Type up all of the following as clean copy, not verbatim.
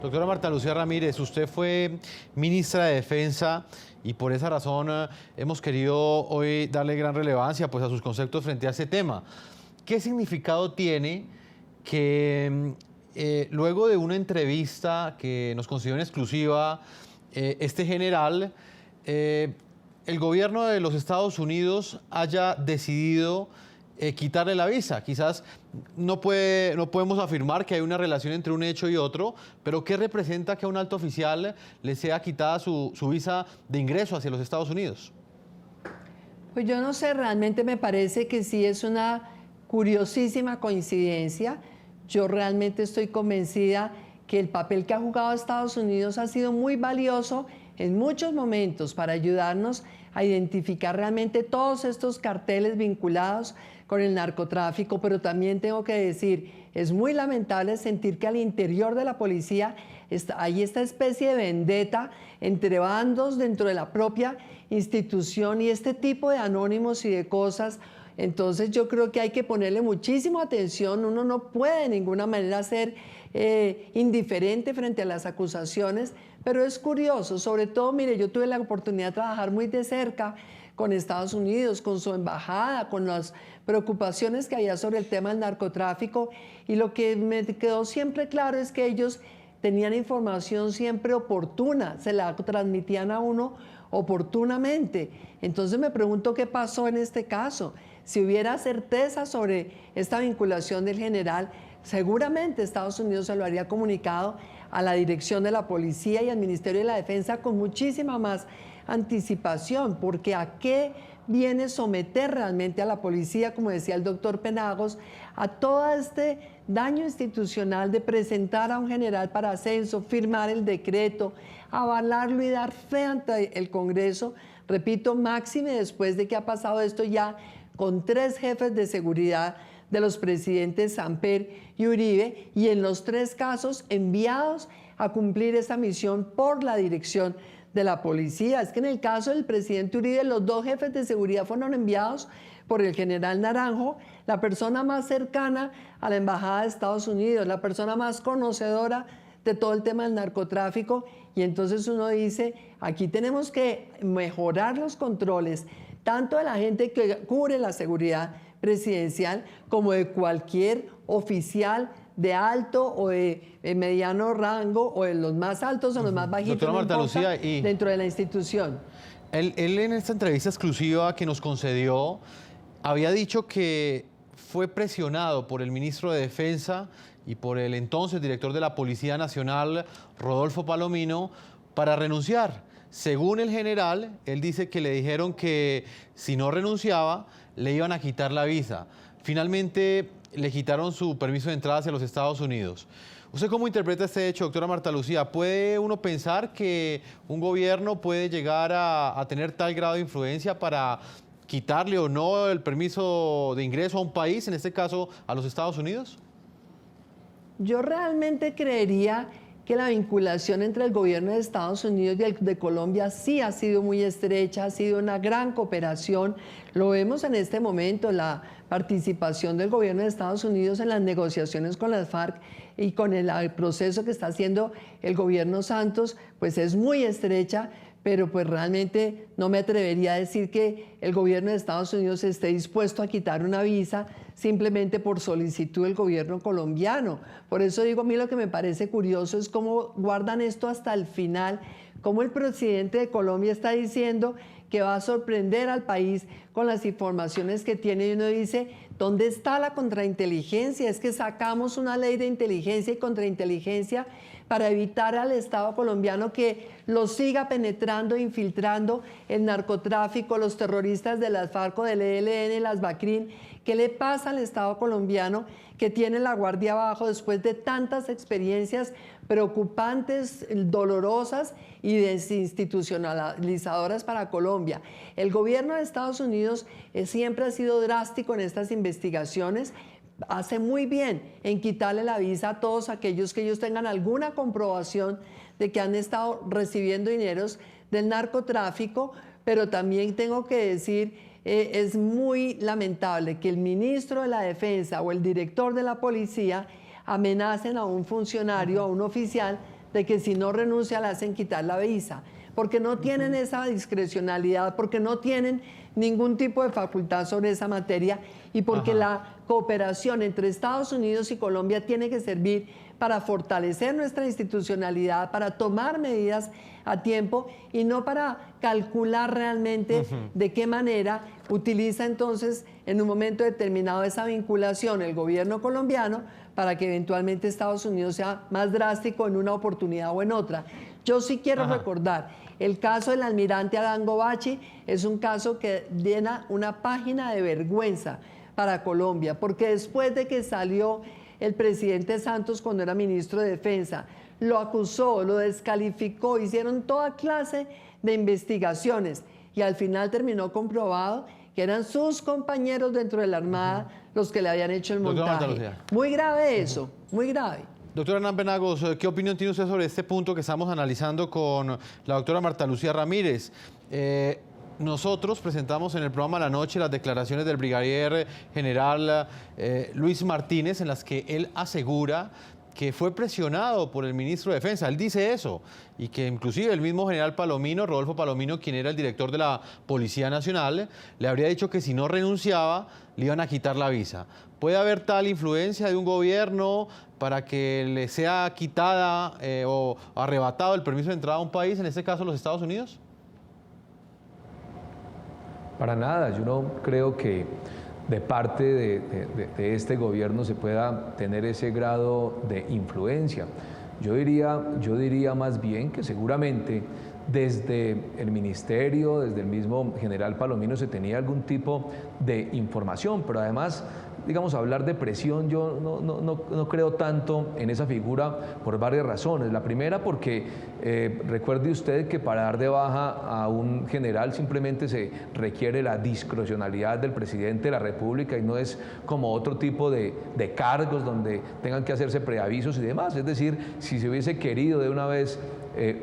Doctora Marta Lucía Ramírez, usted fue ministra de Defensa y por esa razón hemos querido hoy darle gran relevancia pues, a sus conceptos frente a este tema. ¿Qué significado tiene que luego de una entrevista que nos concedió en exclusiva este general, el gobierno de los Estados Unidos haya decidido quitarle la visa? Quizás no podemos afirmar que hay una relación entre un hecho y otro, pero ¿qué representa que a un alto oficial le sea quitada su visa de ingreso hacia los Estados Unidos? Pues yo no sé, realmente me parece que sí es una curiosísima coincidencia. Yo realmente estoy convencida que el papel que ha jugado Estados Unidos ha sido muy valioso en muchos momentos para ayudarnos a identificar realmente todos estos carteles vinculados con el narcotráfico, pero también tengo que decir, es muy lamentable sentir que al interior de la policía hay esta especie de vendetta entre bandos dentro de la propia institución y este tipo de anónimos y de cosas. Entonces yo creo que hay que ponerle muchísima atención. Uno no puede de ninguna manera ser indiferente frente a las acusaciones, pero es curioso, sobre todo, mire, yo tuve la oportunidad de trabajar muy de cerca con Estados Unidos, con su embajada, con las preocupaciones que había sobre el tema del narcotráfico, y lo que me quedó siempre claro es que ellos tenían información siempre oportuna, se la transmitían a uno oportunamente. Entonces me pregunto qué pasó en este caso. Si hubiera certeza sobre esta vinculación del general, seguramente Estados Unidos se lo habría comunicado a la dirección de la policía y al Ministerio de la Defensa con muchísima más anticipación, porque ¿a qué viene someter realmente a la policía, como decía el doctor Penagos, a todo este daño institucional de presentar a un general para ascenso, firmar el decreto, avalarlo y dar fe ante el Congreso? Repito, máxime después de que ha pasado esto ya con 3 jefes de seguridad de los presidentes Samper y Uribe, y en los 3 casos enviados a cumplir esa misión por la dirección de la policía. Es que en el caso del presidente Uribe, los 2 jefes de seguridad fueron enviados por el general Naranjo, la persona más cercana a la embajada de Estados Unidos, la persona más conocedora de todo el tema del narcotráfico, y entonces uno dice, aquí tenemos que mejorar los controles, tanto de la gente que cubre la seguridad presidencial como de cualquier oficial de alto o de mediano rango, o de los más altos o los más bajitos, Doctora Marta Lucía, dentro de la institución. Él en esta entrevista exclusiva que nos concedió había dicho que fue presionado por el ministro de Defensa y por el entonces director de la Policía Nacional, Rodolfo Palomino, para renunciar. Según el general, él dice que le dijeron que si no renunciaba, le iban a quitar la visa. Finalmente le quitaron su permiso de entrada hacia los Estados Unidos. ¿Usted cómo interpreta este hecho, doctora Marta Lucía? ¿Puede uno pensar que un gobierno puede llegar a tener tal grado de influencia para quitarle o no el permiso de ingreso a un país, en este caso a los Estados Unidos? Yo realmente creería que la vinculación entre el gobierno de Estados Unidos y el de Colombia sí ha sido muy estrecha, ha sido una gran cooperación. Lo vemos en este momento, la participación del gobierno de Estados Unidos en las negociaciones con las FARC y con el proceso que está haciendo el gobierno Santos, pues es muy estrecha, pero pues realmente no me atrevería a decir que el gobierno de Estados Unidos esté dispuesto a quitar una visa simplemente por solicitud del gobierno colombiano. Por eso digo, a mí lo que me parece curioso es cómo guardan esto hasta el final, cómo el presidente de Colombia está diciendo que va a sorprender al país con las informaciones que tiene, y uno dice, ¿dónde está la contrainteligencia? Es que sacamos una ley de inteligencia y contrainteligencia para evitar al Estado colombiano que lo siga penetrando, infiltrando el narcotráfico, los terroristas de las FARC o del ELN, las BACRIM. ¿Qué le pasa al Estado colombiano que tiene la guardia abajo después de tantas experiencias preocupantes, dolorosas y desinstitucionalizadoras para Colombia? El gobierno de Estados Unidos siempre ha sido drástico en estas investigaciones. Hace muy bien en quitarle la visa a todos aquellos que ellos tengan alguna comprobación de que han estado recibiendo dineros del narcotráfico, pero también tengo que decir, es muy lamentable que el ministro de la Defensa o el director de la policía amenacen a un funcionario, a un oficial de que si no renuncia le hacen quitar la visa, porque no tienen esa discrecionalidad, porque no tienen ningún tipo de facultad sobre esa materia y porque la cooperación entre Estados Unidos y Colombia tiene que servir para fortalecer nuestra institucionalidad, para tomar medidas a tiempo y no para calcular realmente de qué manera utiliza entonces en un momento determinado esa vinculación el gobierno colombiano para que eventualmente Estados Unidos sea más drástico en una oportunidad o en otra. Yo sí quiero recordar, el caso del almirante Arango Bachi es un caso que llena una página de vergüenza para Colombia, porque después de que salió el presidente Santos cuando era ministro de Defensa, lo acusó, lo descalificó, hicieron toda clase de investigaciones y al final terminó comprobado que eran sus compañeros dentro de la Armada los que le habían hecho el montaje. Muy grave eso, muy grave. Doctora Hernán Penagos, ¿qué opinión tiene usted sobre este punto que estamos analizando con la doctora Marta Lucía Ramírez? Nosotros presentamos en el programa La Noche las declaraciones del brigadier general Luis Martínez, en las que él asegura que fue presionado por el ministro de Defensa. Él dice eso, y que inclusive el mismo general Palomino, Rodolfo Palomino, quien era el director de la Policía Nacional, le habría dicho que si no renunciaba, le iban a quitar la visa. ¿Puede haber tal influencia de un gobierno para que le sea quitada o arrebatado el permiso de entrada a un país, en este caso los Estados Unidos? Para nada, yo no creo que de parte de este gobierno se pueda tener ese grado de influencia. Yo diría más bien que seguramente desde el ministerio, desde el mismo general Palomino se tenía algún tipo de información, pero además, digamos, hablar de presión, yo no creo tanto en esa figura por varias razones. La primera porque recuerde usted que para dar de baja a un general simplemente se requiere la discrecionalidad del presidente de la República y no es como otro tipo de cargos donde tengan que hacerse preavisos y demás. Es decir, si se hubiese querido de una vez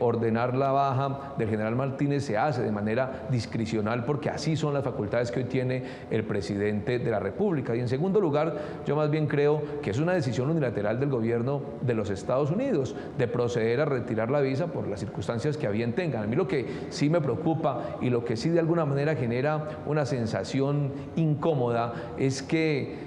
ordenar la baja del general Martínez, se hace de manera discrecional porque así son las facultades que hoy tiene el presidente de la República. Y en segundo lugar, yo más bien creo que es una decisión unilateral del gobierno de los Estados Unidos de proceder a retirar la visa por las circunstancias que a bien tengan. A mí lo que sí me preocupa y lo que sí de alguna manera genera una sensación incómoda es que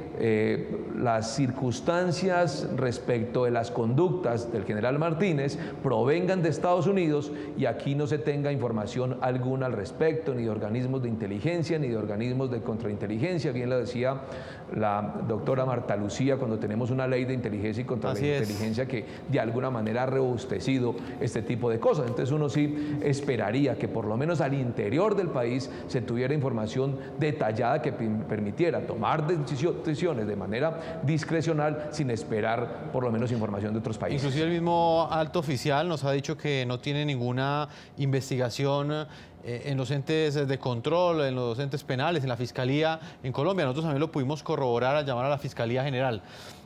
las circunstancias respecto de las conductas del general Martínez provengan de Estados Unidos y aquí no se tenga información alguna al respecto, ni de organismos de inteligencia, ni de organismos de contrainteligencia. Bien lo decía la doctora Marta Lucía, cuando tenemos una ley de inteligencia y contrainteligencia que de alguna manera ha robustecido este tipo de cosas. Entonces uno sí esperaría que por lo menos al interior del país se tuviera información detallada que permitiera tomar decisiones de manera discrecional sin esperar por lo menos información de otros países. Inclusive el mismo alto oficial nos ha dicho que no tiene ninguna investigación en los entes de control, en los entes penales, en la Fiscalía en Colombia. Nosotros también lo pudimos corroborar al llamar a la Fiscalía General.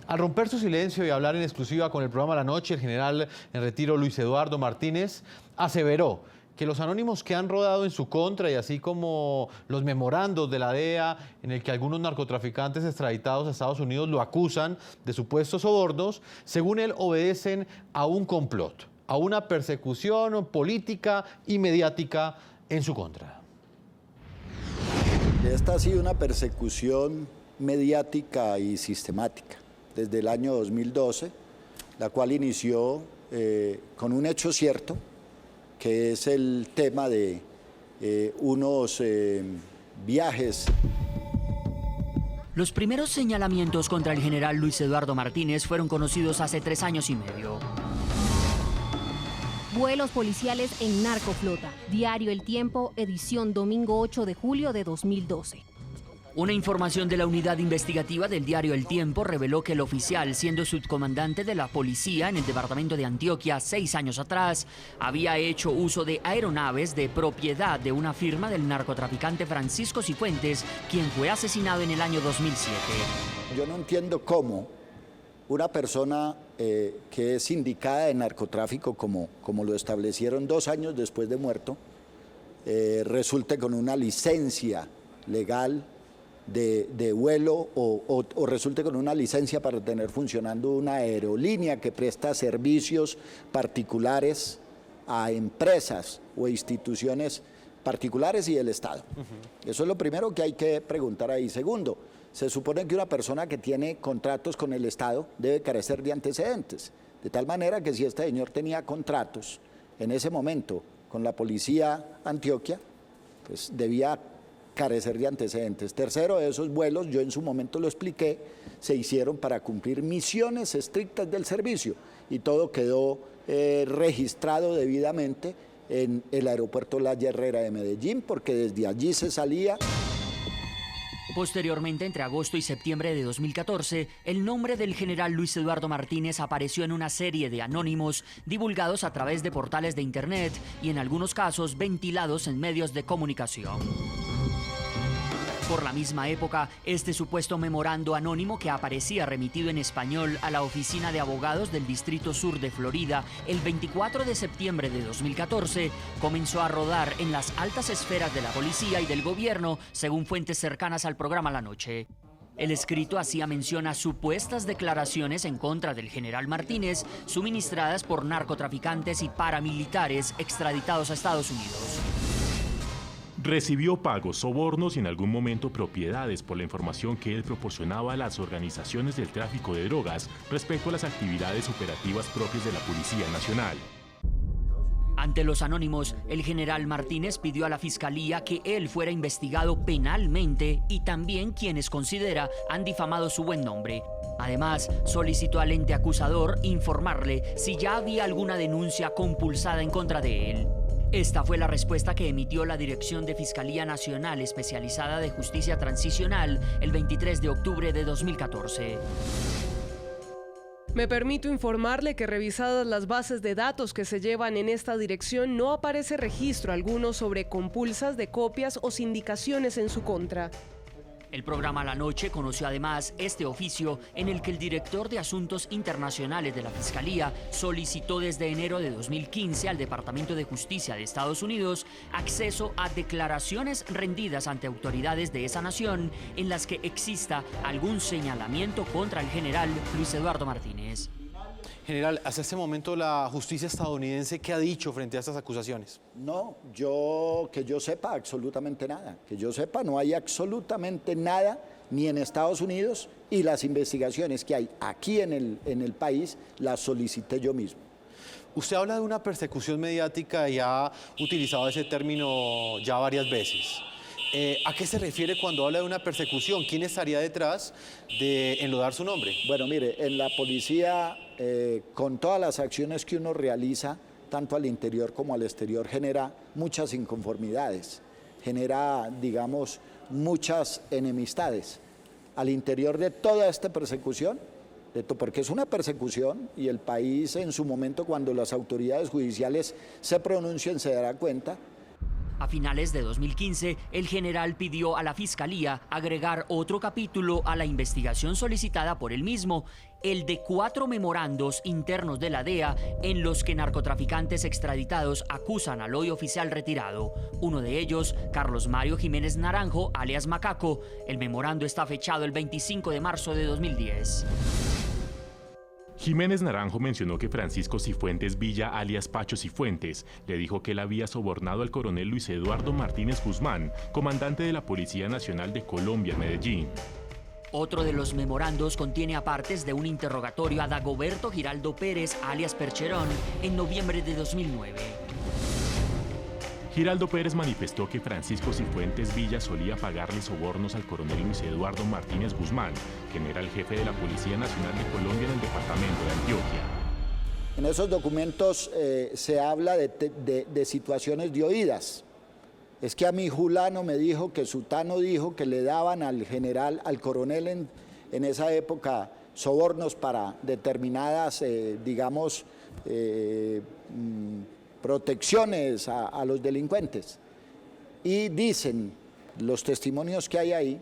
Al romper su silencio y hablar en exclusiva con el programa La Noche, el general en retiro Luis Eduardo Martínez aseveró que los anónimos que han rodado en su contra y así como los memorandos de la DEA en el que algunos narcotraficantes extraditados a Estados Unidos lo acusan de supuestos sobornos, según él obedecen a un complot, a una persecución política y mediática en su contra. Esta ha sido una persecución mediática y sistemática desde el año 2012, la cual inició con un hecho cierto, que es el tema de unos viajes. Los primeros señalamientos contra el general Luis Eduardo Martínez fueron conocidos hace 3 años y medio. Vuelos policiales en Narcoflota. Diario El Tiempo, edición domingo 8 de julio de 2012. Una información de la unidad investigativa del diario El Tiempo reveló que el oficial, siendo subcomandante de la policía en el departamento de Antioquia 6 años atrás, había hecho uso de aeronaves de propiedad de una firma del narcotraficante Francisco Cifuentes, quien fue asesinado en el año 2007. Yo no entiendo cómo una persona que es indicada de narcotráfico, como lo establecieron 2 años después de muerto, resulte con una licencia legal de vuelo o resulte con una licencia para tener funcionando una aerolínea que presta servicios particulares a empresas o instituciones particulares y del Estado. Eso es lo primero que hay que preguntar ahí. Segundo, se supone que una persona que tiene contratos con el Estado debe carecer de antecedentes, de tal manera que si este señor tenía contratos en ese momento con la policía Antioquia, pues debía carecer de antecedentes. Tercero, esos vuelos, yo en su momento lo expliqué, se hicieron para cumplir misiones estrictas del servicio y todo quedó registrado debidamente en el aeropuerto La Herrera de Medellín, porque desde allí se salía. Posteriormente, entre agosto y septiembre de 2014, el nombre del general Luis Eduardo Martínez apareció en una serie de anónimos divulgados a través de portales de internet y en algunos casos ventilados en medios de comunicación. Por la misma época, este supuesto memorando anónimo que aparecía remitido en español a la Oficina de Abogados del Distrito Sur de Florida el 24 de septiembre de 2014 comenzó a rodar en las altas esferas de la policía y del gobierno, según fuentes cercanas al programa La Noche. El escrito hacía mención a supuestas declaraciones en contra del general Martínez suministradas por narcotraficantes y paramilitares extraditados a Estados Unidos. Recibió pagos, sobornos y en algún momento propiedades por la información que él proporcionaba a las organizaciones del tráfico de drogas respecto a las actividades operativas propias de la Policía Nacional. Ante los anónimos, el general Martínez pidió a la Fiscalía que él fuera investigado penalmente y también quienes considera han difamado su buen nombre. Además, solicitó al ente acusador informarle si ya había alguna denuncia compulsada en contra de él. Esta fue la respuesta que emitió la Dirección de Fiscalía Nacional Especializada de Justicia Transicional el 23 de octubre de 2014. Me permito informarle que revisadas las bases de datos que se llevan en esta dirección no aparece registro alguno sobre compulsas de copias o sindicaciones en su contra. El programa La Noche conoció además este oficio en el que el director de Asuntos Internacionales de la Fiscalía solicitó desde enero de 2015 al Departamento de Justicia de Estados Unidos acceso a declaraciones rendidas ante autoridades de esa nación en las que exista algún señalamiento contra el general Luis Eduardo Martínez. General, hasta este momento la justicia estadounidense, ¿qué ha dicho frente a estas acusaciones? No, que yo sepa absolutamente nada. Que yo sepa, no hay absolutamente nada ni en Estados Unidos y las investigaciones que hay aquí en el país las solicité yo mismo. Usted habla de una persecución mediática y ha utilizado ese término ya varias veces. ¿A qué se refiere cuando habla de una persecución? ¿Quién estaría detrás de enlodar su nombre? Bueno, mire, en la policía, con todas las acciones que uno realiza, tanto al interior como al exterior, genera muchas inconformidades, genera, digamos, muchas enemistades. Al interior de toda esta persecución, porque es una persecución y el país en su momento, cuando las autoridades judiciales se pronuncien, se dará cuenta. A finales de 2015, el general pidió a la Fiscalía agregar otro capítulo a la investigación solicitada por él mismo, el de 4 memorandos internos de la DEA en los que narcotraficantes extraditados acusan al hoy oficial retirado. Uno de ellos, Carlos Mario Jiménez Naranjo, alias Macaco. El memorando está fechado el 25 de marzo de 2010. Jiménez Naranjo mencionó que Francisco Cifuentes Villa, alias Pacho Cifuentes, le dijo que él había sobornado al coronel Luis Eduardo Martínez Guzmán, comandante de la Policía Nacional de Colombia en Medellín. Otro de los memorandos contiene apartes de un interrogatorio a Dagoberto Giraldo Pérez, alias Percherón, en noviembre de 2009. Giraldo Pérez manifestó que Francisco Cifuentes Villa solía pagarle sobornos al coronel Luis Eduardo Martínez Guzmán, quien era el jefe de la Policía Nacional de Colombia en el departamento de Antioquia. En esos documentos se habla de situaciones de oídas. Es que a mi Julano me dijo que Sutano dijo que le daban al general, al coronel en esa época, sobornos para determinadas, digamos, protecciones a los delincuentes. Y dicen los testimonios que hay ahí,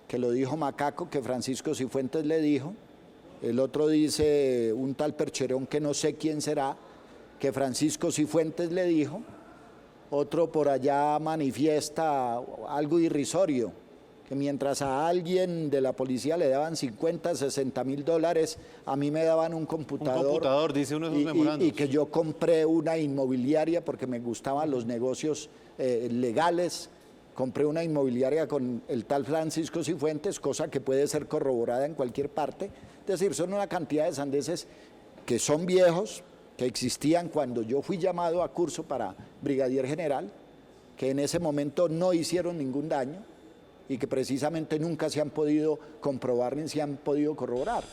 que lo dijo Macaco, que Francisco Cifuentes le dijo, el otro dice un tal Percherón que no sé quién será, que Francisco Cifuentes le dijo, otro por allá manifiesta algo irrisorio, que mientras a alguien de la policía le daban 50, 60 mil dólares, a mí me daban un computador. Un computador, dice uno de esos memorandos. Y que yo compré una inmobiliaria porque me gustaban los negocios legales. Compré una inmobiliaria con el tal Francisco Cifuentes, cosa que puede ser corroborada en cualquier parte. Es decir, son una cantidad de sandeces que son viejos, que existían cuando yo fui llamado a curso para brigadier general, que en ese momento no hicieron ningún daño y que precisamente nunca se han podido comprobar ni se han podido corroborar.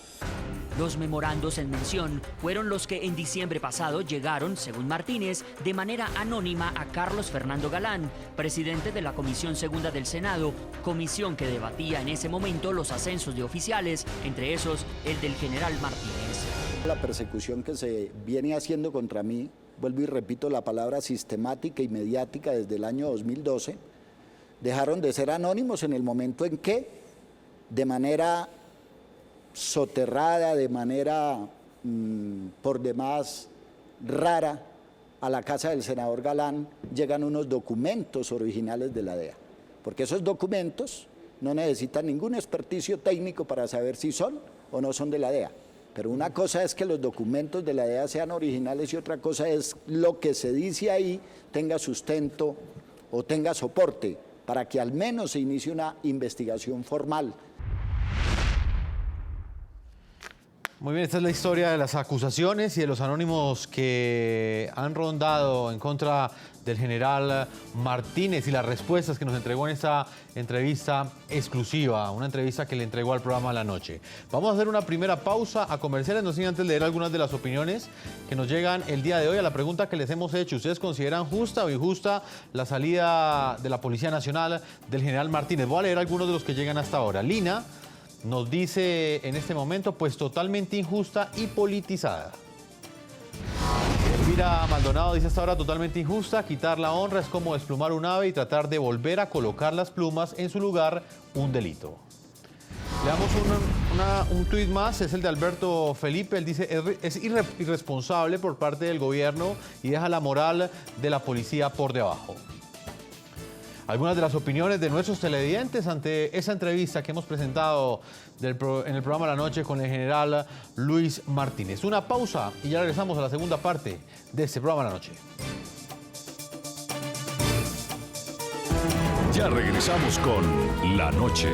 Los memorandos en mención fueron los que en diciembre pasado llegaron, según Martínez, de manera anónima a Carlos Fernando Galán, presidente de la Comisión Segunda del Senado, comisión que debatía en ese momento los ascensos de oficiales, entre esos el del general Martínez. La persecución que se viene haciendo contra mí, vuelvo y repito la palabra sistemática y mediática desde el año 2012, dejaron de ser anónimos en el momento en que, de manera soterrada, de manera por demás rara, a la casa del senador Galán llegan unos documentos originales de la DEA, porque esos documentos no necesitan ningún experticio técnico para saber si son o no son de la DEA. Pero una cosa es que los documentos de la DEA sean originales y otra cosa es lo que se dice ahí tenga sustento o tenga soporte para que al menos se inicie una investigación formal. Muy bien, esta es la historia de las acusaciones y de los anónimos que han rondado en contra del general Martínez y las respuestas que nos entregó en esta entrevista exclusiva, una entrevista que le entregó al programa La Noche. Vamos a hacer una primera pausa a comerciales, no sin antes leer algunas de las opiniones que nos llegan el día de hoy a la pregunta que les hemos hecho. ¿Ustedes consideran justa o injusta la salida de la Policía Nacional del general Martínez? Voy a leer algunos de los que llegan hasta ahora. Lina nos dice en este momento, pues totalmente injusta y politizada. Elvira Maldonado dice hasta ahora totalmente injusta, quitar la honra es como desplumar un ave y tratar de volver a colocar las plumas en su lugar, un delito. Le damos un tuit más, es el de Alberto Felipe, él dice es irresponsable por parte del gobierno y deja la moral de la policía por debajo. Algunas de las opiniones de nuestros televidentes ante esa entrevista que hemos presentado en el programa La Noche con el general Luis Martínez. Una pausa y ya regresamos a la segunda parte de este programa La Noche. Ya regresamos con La Noche.